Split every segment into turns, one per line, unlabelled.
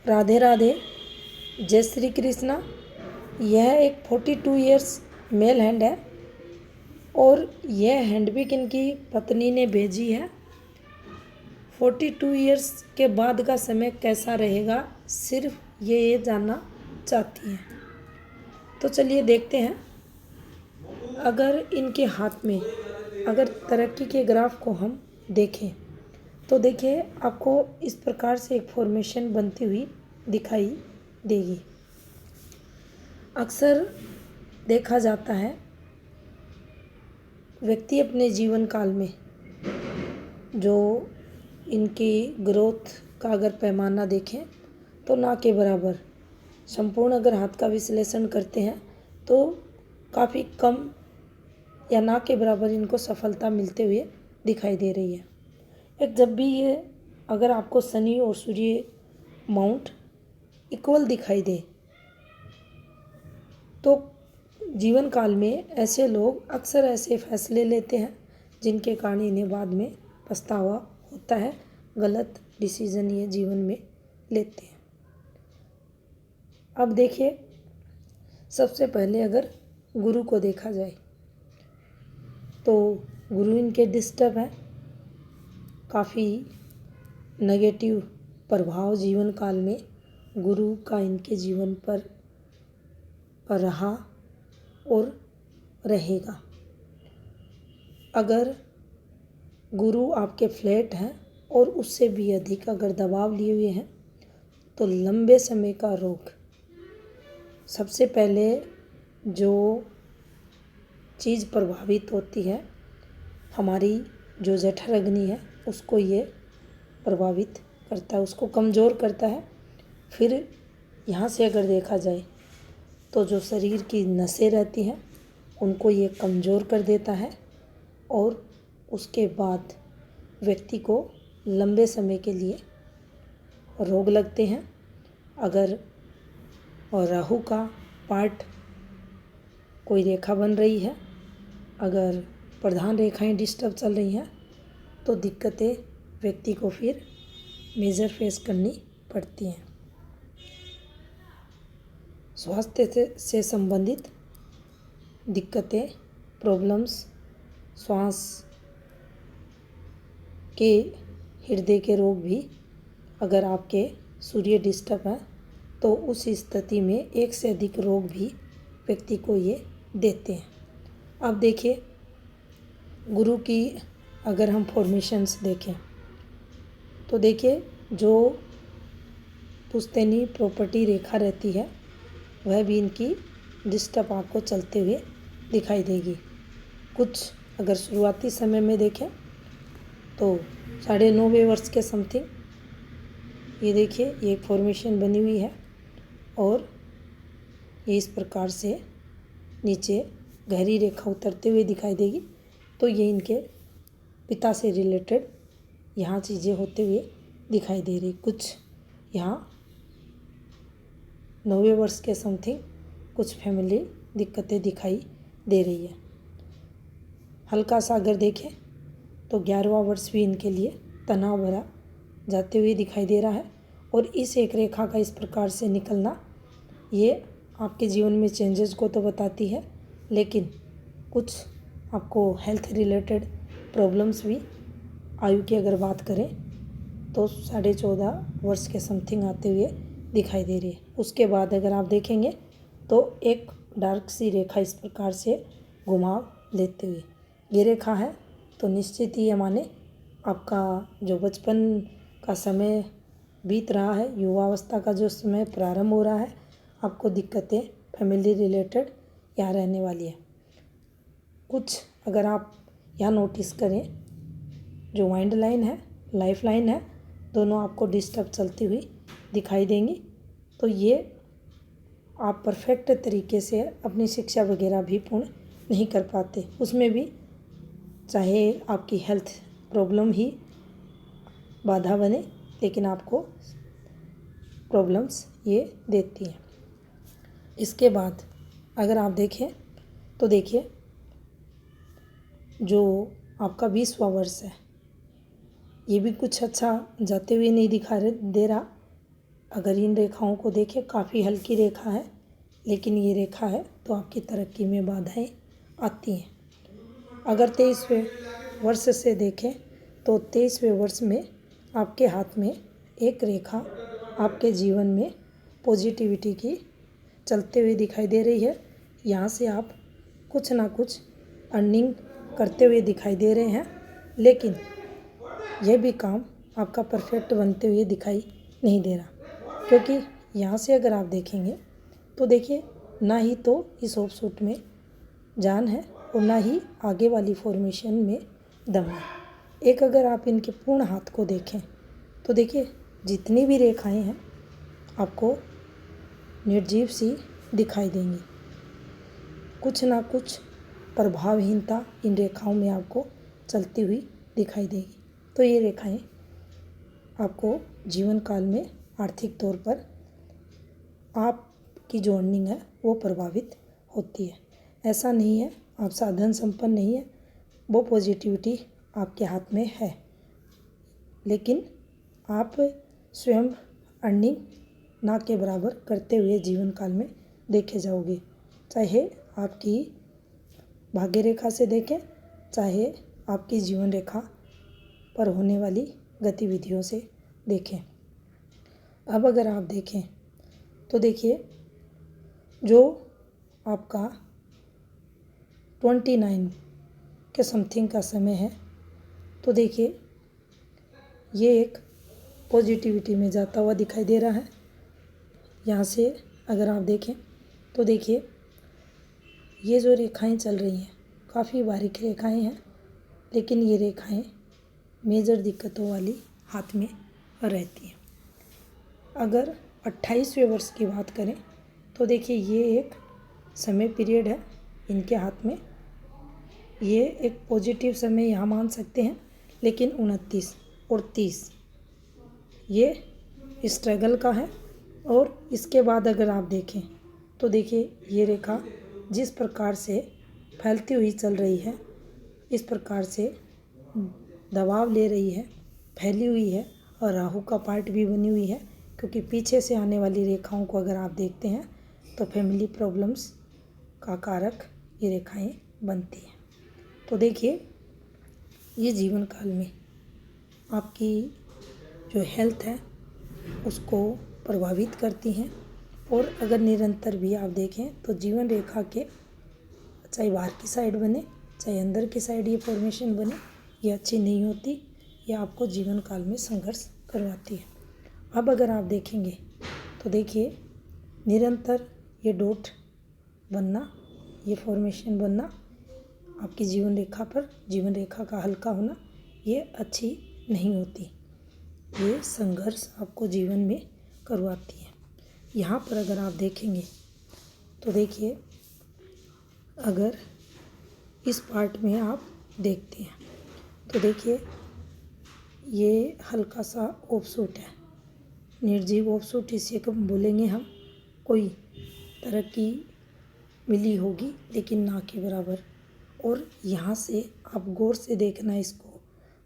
राधे राधे, जय श्री कृष्णा। यह एक 42 इयर्स मेल हैंड है और यह हैंडपिक इनकी पत्नी ने भेजी है। 42 इयर्स के बाद का समय कैसा रहेगा, सिर्फ ये जानना चाहती हैं। तो चलिए देखते हैं। अगर इनके हाथ में अगर तरक्की के ग्राफ को हम देखें तो देखिए आपको इस प्रकार से एक फॉर्मेशन बनती हुई दिखाई देगी। अक्सर देखा जाता है व्यक्ति अपने जीवन काल में जो इनकी ग्रोथ का अगर पैमाना देखें तो ना के बराबर, संपूर्ण अगर हाथ का विश्लेषण करते हैं तो काफ़ी कम या ना के बराबर इनको सफलता मिलते हुए दिखाई दे रही है। एक जब भी ये अगर आपको शनि और सूर्य माउंट इक्वल दिखाई दे तो जीवन काल में ऐसे लोग अक्सर ऐसे फैसले लेते हैं जिनके कारण इन्हें बाद में पछतावा होता है, गलत डिसीजन ये जीवन में लेते हैं। अब देखिए, सबसे पहले अगर गुरु को देखा जाए तो गुरु इनके डिस्टर्ब है, काफ़ी नेगेटिव प्रभाव जीवन काल में गुरु का इनके जीवन पर रहा और रहेगा। अगर गुरु आपके फ्लैट हैं और उससे भी अधिक अगर दबाव लिए हुए हैं तो लंबे समय का रोग, सबसे पहले जो चीज़ प्रभावित होती है हमारी जो जठर अग्नि है उसको ये प्रभावित करता है, उसको कमज़ोर करता है। फिर यहाँ से अगर देखा जाए तो जो शरीर की नसें रहती हैं उनको ये कमज़ोर कर देता है और उसके बाद व्यक्ति को लंबे समय के लिए रोग लगते हैं। अगर राहु का पार्ट कोई रेखा बन रही है, अगर प्रधान रेखाएं डिस्टर्ब चल रही हैं तो दिक्कतें व्यक्ति को फिर मेजर फेस करनी पड़ती हैं। स्वास्थ्य से संबंधित दिक्कतें, प्रॉब्लम्स, श्वास के, हृदय के रोग भी अगर आपके सूर्य डिस्टर्ब है तो उस स्थिति में एक से अधिक रोग भी व्यक्ति को ये देते हैं। अब देखिए, गुरु की अगर हम फॉर्मेशंस देखें तो देखिए जो पुश्तैनी प्रॉपर्टी रेखा रहती है वह भी इनकी डिस्टर्ब आपको चलते हुए दिखाई देगी। कुछ अगर शुरुआती समय में देखें तो 9.5 वर्ष के समथिंग ये देखिए ये एक फॉर्मेशन बनी हुई है और ये इस प्रकार से नीचे गहरी रेखा उतरते हुए दिखाई देगी। तो ये इनके पिता से रिलेटेड यहाँ चीज़ें होते हुए दिखाई दे रही। कुछ यहाँ 9वें वर्ष के समथिंग कुछ फैमिली दिक्कतें दिखाई दे रही है। हल्का सा अगर देखें तो 11वां वर्ष भी इनके लिए तनाव भरा जाते हुए दिखाई दे रहा है और इस एक रेखा का इस प्रकार से निकलना ये आपके जीवन में चेंजेस को तो बताती है, लेकिन कुछ आपको हेल्थ रिलेटेड प्रॉब्लम्स भी आयु की अगर बात करें तो 14.5 वर्ष के समथिंग आते हुए दिखाई दे रही है। उसके बाद अगर आप देखेंगे तो एक डार्क सी रेखा इस प्रकार से घुमाव लेते हुए ये रेखा है तो निश्चित ही ये माने आपका जो बचपन का समय बीत रहा है, युवावस्था का जो समय प्रारंभ हो रहा है, आपको दिक्कतें फैमिली रिलेटेड यहाँ रहने वाली है। कुछ अगर आप यहाँ नोटिस करें जो वाइंड लाइन है, लाइफ लाइन है, दोनों आपको डिस्टर्ब चलती हुई दिखाई देंगी। तो ये आप परफेक्ट तरीके से अपनी शिक्षा वगैरह भी पूर्ण नहीं कर पाते, उसमें भी चाहे आपकी हेल्थ प्रॉब्लम ही बाधा बने, लेकिन आपको प्रॉब्लम्स ये देती हैं। इसके बाद अगर आप देखें तो देखिए जो आपका 20वां वर्ष है ये भी कुछ अच्छा जाते हुए नहीं दे रहा। अगर इन रेखाओं को देखें, काफ़ी हल्की रेखा है, लेकिन ये रेखा है तो आपकी तरक्की में बाधाएं आती हैं। अगर 23वें वर्ष से देखें तो 23वें वर्ष में आपके हाथ में एक रेखा आपके जीवन में पॉजिटिविटी की चलते हुए दिखाई दे रही है। यहाँ से आप कुछ ना कुछ अर्निंग करते हुए दिखाई दे रहे हैं, लेकिन यह भी काम आपका परफेक्ट बनते हुए दिखाई नहीं दे रहा, क्योंकि यहाँ से अगर आप देखेंगे तो देखिए, ना ही तो इस ऑफशूट में जान है और ना ही आगे वाली फॉर्मेशन में दम है। एक अगर आप इनके पूर्ण हाथ को देखें तो देखिए, जितनी भी रेखाएं हैं आपको निर्जीव सी दिखाई देंगी। कुछ ना कुछ प्रभावहीनता इन रेखाओं में आपको चलती हुई दिखाई देगी। तो ये रेखाएं आपको जीवन काल में आर्थिक तौर पर आपकी जो अर्निंग है वो प्रभावित होती है। ऐसा नहीं है आप साधन संपन्न नहीं है, वो पॉजिटिविटी आपके हाथ में है, लेकिन आप स्वयं अर्निंग ना के बराबर करते हुए जीवन काल में देखे जाओगे। चाहे आपकी भाग्य रेखा से देखें, चाहे आपकी जीवन रेखा पर होने वाली गतिविधियों से देखें। अब अगर आप देखें तो देखिए, जो आपका 29 के समथिंग का समय है, तो देखिए ये एक पॉजिटिविटी में जाता हुआ दिखाई दे रहा है। यहाँ से अगर आप देखें तो देखिए, ये जो रेखाएं चल रही हैं काफ़ी बारीक रेखाएं हैं, लेकिन ये रेखाएं मेजर दिक्कतों वाली हाथ में रहती हैं। अगर 28वें वर्ष की बात करें तो देखिए, ये एक समय पीरियड है इनके हाथ में। ये एक पॉजिटिव समय यहाँ मान सकते हैं, लेकिन 29 और 30 ये स्ट्रगल का है। और इसके बाद अगर आप देखें तो देखिए, ये रेखा जिस प्रकार से फैलती हुई चल रही है, इस प्रकार से दबाव ले रही है, फैली हुई है, और राहु का पार्ट भी बनी हुई है, क्योंकि पीछे से आने वाली रेखाओं को अगर आप देखते हैं तो फैमिली प्रॉब्लम्स का कारक ये रेखाएं बनती हैं। तो देखिए, ये जीवन काल में आपकी जो हेल्थ है उसको प्रभावित करती हैं। और अगर निरंतर भी आप देखें तो जीवन रेखा के चाहे बाहर की साइड बने चाहे अंदर की साइड ये फॉर्मेशन बने, ये अच्छी नहीं होती, ये आपको जीवन काल में संघर्ष करवाती है। अब अगर आप देखेंगे तो देखिए, निरंतर ये डॉट बनना, ये फॉर्मेशन बनना आपकी जीवन रेखा पर, जीवन रेखा का हल्का होना, ये अच्छी नहीं होती, ये संघर्ष आपको जीवन में करवाती है। यहाँ पर अगर आप देखेंगे तो देखिए, अगर इस पार्ट में आप देखते हैं तो देखिए, ये हल्का सा ऑफशूट है, निर्जीव ऑफशूट इसे कब बोलेंगे हम। कोई तरक्की मिली होगी लेकिन ना के बराबर। और यहाँ से आप गौर से देखना इसको,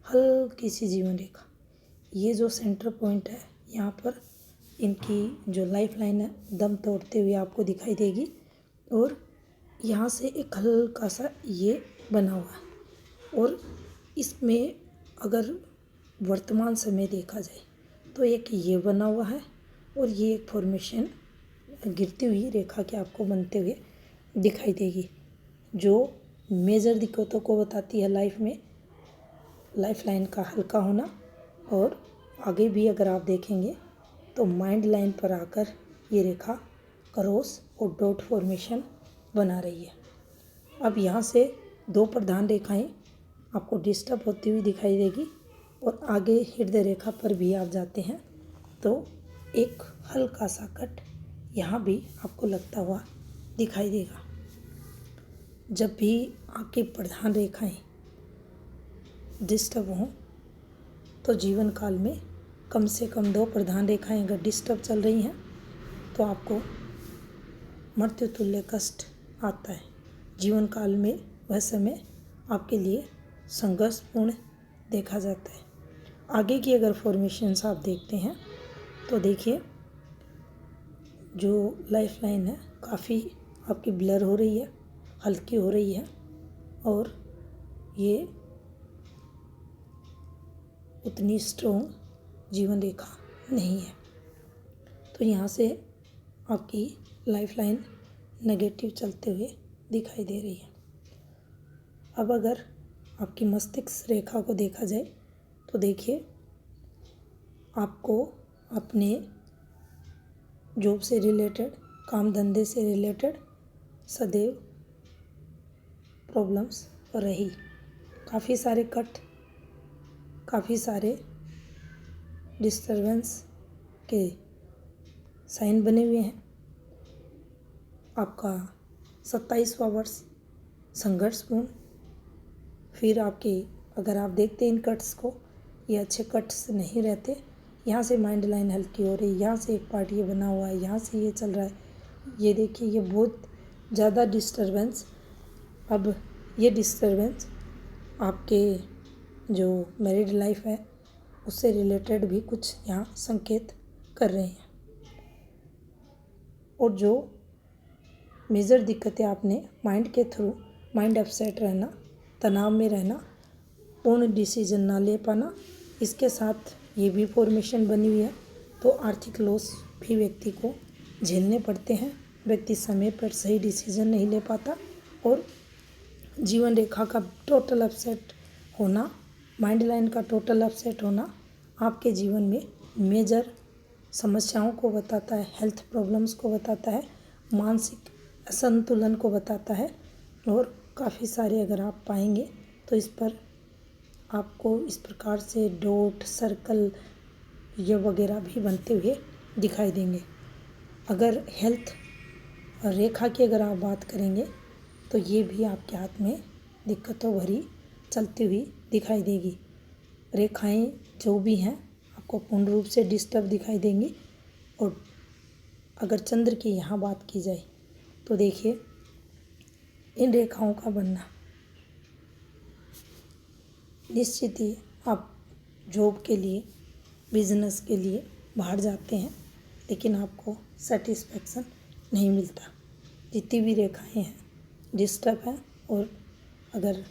हल्की सी जीवन रेखा, ये जो सेंटर पॉइंट है यहाँ पर इनकी जो लाइफ लाइन है दम तोड़ते हुए आपको दिखाई देगी। और यहाँ से एक हल्का सा ये बना हुआ है, और इसमें अगर वर्तमान समय देखा जाए तो एक ये बना हुआ है, और ये एक फॉर्मेशन गिरती हुई रेखा के आपको बनते हुए दिखाई देगी, जो मेजर दिक्कतों को बताती है लाइफ में, लाइफ लाइन का हल्का होना। और आगे भी अगर आप देखेंगे तो माइंड लाइन पर आकर ये रेखा क्रॉस और डॉट फॉर्मेशन बना रही है। अब यहाँ से दो प्रधान रेखाएं आपको डिस्टर्ब होती हुई दिखाई देगी, और आगे हृदय रेखा पर भी आप जाते हैं तो एक हल्का सा कट यहाँ भी आपको लगता हुआ दिखाई देगा। जब भी आपकी प्रधान रेखाएं डिस्टर्ब हों तो जीवन काल में कम से कम दो प्रधान रेखाएं अगर डिस्टर्ब चल रही हैं तो आपको मृत्यु तुल्य कष्ट आता है। जीवन काल में वह समय आपके लिए संघर्षपूर्ण देखा जाता है। आगे की अगर फॉर्मेशंस आप देखते हैं तो देखिए, जो लाइफ लाइन है काफ़ी आपकी ब्लर हो रही है, हल्की हो रही है और ये उतनी स्ट्रॉन्ग जीवन रेखा नहीं है। तो यहाँ से आपकी लाइफ लाइन नेगेटिव चलते हुए दिखाई दे रही है। अब अगर आपकी मस्तिष्क रेखा को देखा जाए तो देखिए, आपको अपने जॉब से रिलेटेड, काम धंधे से रिलेटेड सदैव प्रॉब्लम्स रही। काफ़ी सारे कट, काफ़ी सारे डिस्टरबेंस के साइन बने हुए हैं। आपका 27वां वर्ष संघर्षपूर्ण। फिर आपके, अगर आप देखते हैं इन कट्स को, ये अच्छे कट्स नहीं रहते। यहाँ से माइंड लाइन हल्की हो रही है, यहाँ से एक पार्ट ये बना हुआ है, यहाँ से ये चल रहा है। ये देखिए, ये बहुत ज़्यादा डिस्टरबेंस। अब ये डिस्टरबेंस आपके जो मैरिड लाइफ है उससे रिलेटेड भी कुछ यहाँ संकेत कर रहे हैं। और जो मेजर दिक्कतें आपने माइंड के थ्रू, माइंड अपसेट रहना, तनाव में रहना, पूर्ण डिसीजन ना ले पाना, इसके साथ ये भी फॉर्मेशन बनी हुई है। तो आर्थिक लॉस भी व्यक्ति को झेलने पड़ते हैं। व्यक्ति समय पर सही डिसीजन नहीं ले पाता और जीवन रेखा का टोटल अपसेट होना, माइंड लाइन का टोटल अपसेट होना आपके जीवन में मेजर समस्याओं को बताता है, हेल्थ प्रॉब्लम्स को बताता है, मानसिक असंतुलन को बताता है। और काफ़ी सारे अगर आप पाएंगे तो इस पर आपको इस प्रकार से डॉट, सर्कल ये वगैरह भी बनते हुए दिखाई देंगे। अगर हेल्थ रेखा की अगर आप बात करेंगे तो ये भी आपके हाथ में दिक्कतों भरी चलती हुई दिखाई देगी। रेखाएं जो भी हैं आपको पूर्ण रूप से डिस्टर्ब दिखाई देंगी। और अगर चंद्र की यहाँ बात की जाए तो देखिए, इन रेखाओं का बनना निश्चित ही आप जॉब के लिए, बिजनेस के लिए बाहर जाते हैं, लेकिन आपको सेटिस्फैक्शन नहीं मिलता। जितनी भी रेखाएं हैं डिस्टर्ब हैं। और अगर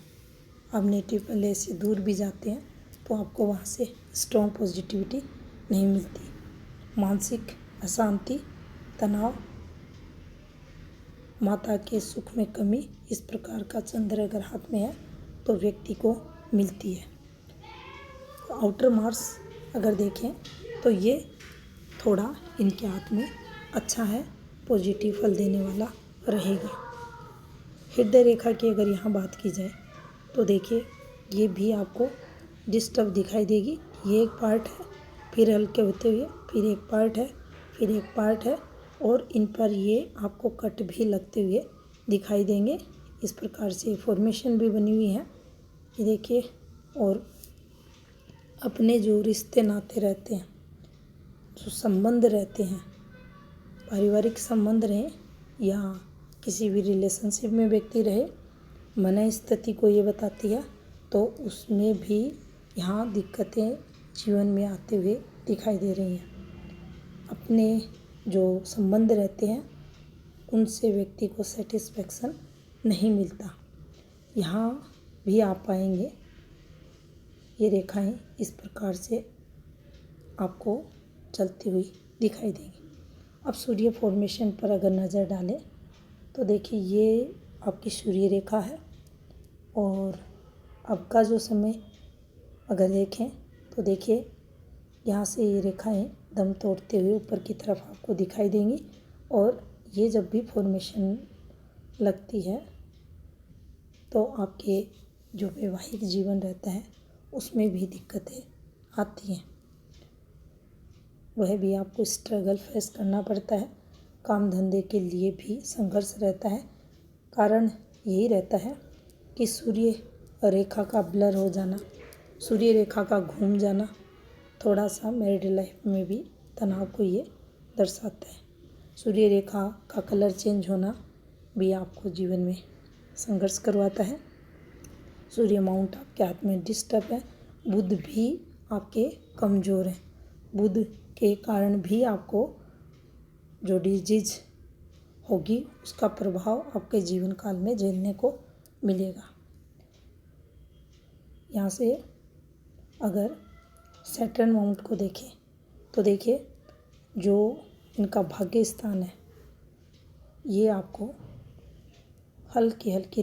आप नेटिव प्लेस से दूर भी जाते हैं तो आपको वहाँ से स्ट्रॉन्ग पॉजिटिविटी नहीं मिलती। मानसिक अशांति, तनाव, माता के सुख में कमी, इस प्रकार का चंद्र अगर हाथ में है तो व्यक्ति को मिलती है। आउटर मार्स अगर देखें तो ये थोड़ा इनके हाथ में अच्छा है, पॉजिटिव फल देने वाला रहेगा। हृदय रेखा की अगर यहाँ बात की जाए तो देखिए, ये भी आपको डिस्टर्ब दिखाई देगी। ये एक पार्ट है, फिर हल्के होते हुए फिर एक पार्ट है, फिर एक पार्ट है, और इन पर ये आपको कट भी लगते हुए दिखाई देंगे। इस प्रकार से फॉर्मेशन भी बनी हुई है, ये देखिए। और अपने जो रिश्ते नाते रहते हैं, जो संबंध रहते हैं, पारिवारिक संबंध रहें या किसी भी रिलेशनशिप में व्यक्ति रहे, मन स्थिति को ये बताती है। तो उसमें भी यहाँ दिक्कतें जीवन में आते हुए दिखाई दे रही हैं। अपने जो संबंध रहते हैं उनसे व्यक्ति को सेटिस्फैक्शन नहीं मिलता। यहाँ भी आप पाएंगे ये रेखाएं इस प्रकार से आपको चलती हुई दिखाई देंगी। अब सूर्य फॉर्मेशन पर अगर नज़र डालें तो देखिए, ये आपकी सूर्य रेखा है। और अब का जो समय अगर देखें तो देखिए, यहाँ से ये रेखाएं दम तोड़ते हुए ऊपर की तरफ आपको दिखाई देंगी। और ये जब भी फॉर्मेशन लगती है तो आपके जो वैवाहिक जीवन रहता है उसमें भी दिक्कतें आती हैं, वह भी आपको स्ट्रगल फेस करना पड़ता है। काम धंधे के लिए भी संघर्ष रहता है। कारण यही रहता है कि सूर्य रेखा का ब्लर हो जाना, सूर्य रेखा का घूम जाना थोड़ा सा मैरिड लाइफ में भी तनाव को ये दर्शाता है। सूर्य रेखा का कलर चेंज होना भी आपको जीवन में संघर्ष करवाता है। सूर्य माउंट आपके हाथ में डिस्टर्ब है। बुध भी आपके कमज़ोर हैं। बुध के कारण भी आपको जो डिजीज होगी उसका प्रभाव आपके जीवन काल में झेलने को मिलेगा। यहाँ से अगर सैटर्न माउंट को देखें तो देखिए जो इनका भाग्य स्थान है ये आपको हल्की हल्की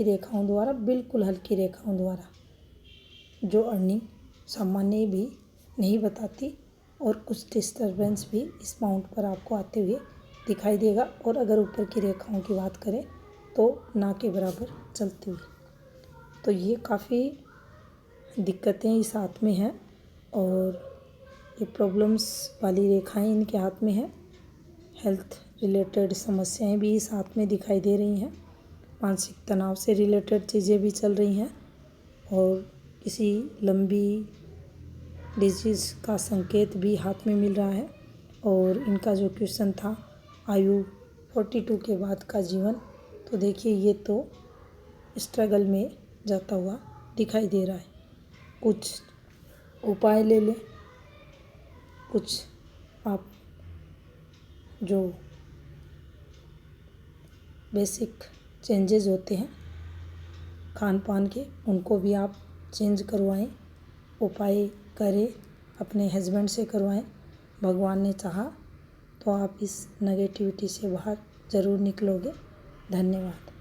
रेखाओं द्वारा बिल्कुल हल्की रेखाओं द्वारा जो अर्निंग सामान्य भी नहीं बताती और कुछ डिस्टर्बेंस भी इस माउंट पर आपको आते हुए दिखाई देगा। और अगर ऊपर की रेखाओं की बात करें तो ना के बराबर चलती हुई, तो ये काफ़ी दिक्कतें इस हाथ में हैं और ये प्रॉब्लम्स वाली रेखाएं इनके हाथ में हैं। हेल्थ रिलेटेड समस्याएं भी इस हाथ में दिखाई दे रही हैं। मानसिक तनाव से रिलेटेड चीज़ें भी चल रही हैं और किसी लंबी डिजीज़ का संकेत भी हाथ में मिल रहा है। और इनका जो क्वेश्चन था आयु 42 के बाद का जीवन, तो देखिए ये तो स्ट्रगल में जाता हुआ दिखाई दे रहा है। कुछ उपाय ले लें, कुछ आप जो बेसिक चेंजेस होते हैं खान पान के उनको भी आप चेंज करवाएं, उपाय करें, अपने हस्बैंड से करवाएं। भगवान ने चाहा तो आप इस नेगेटिविटी से बाहर ज़रूर निकलोगे। धन्यवाद।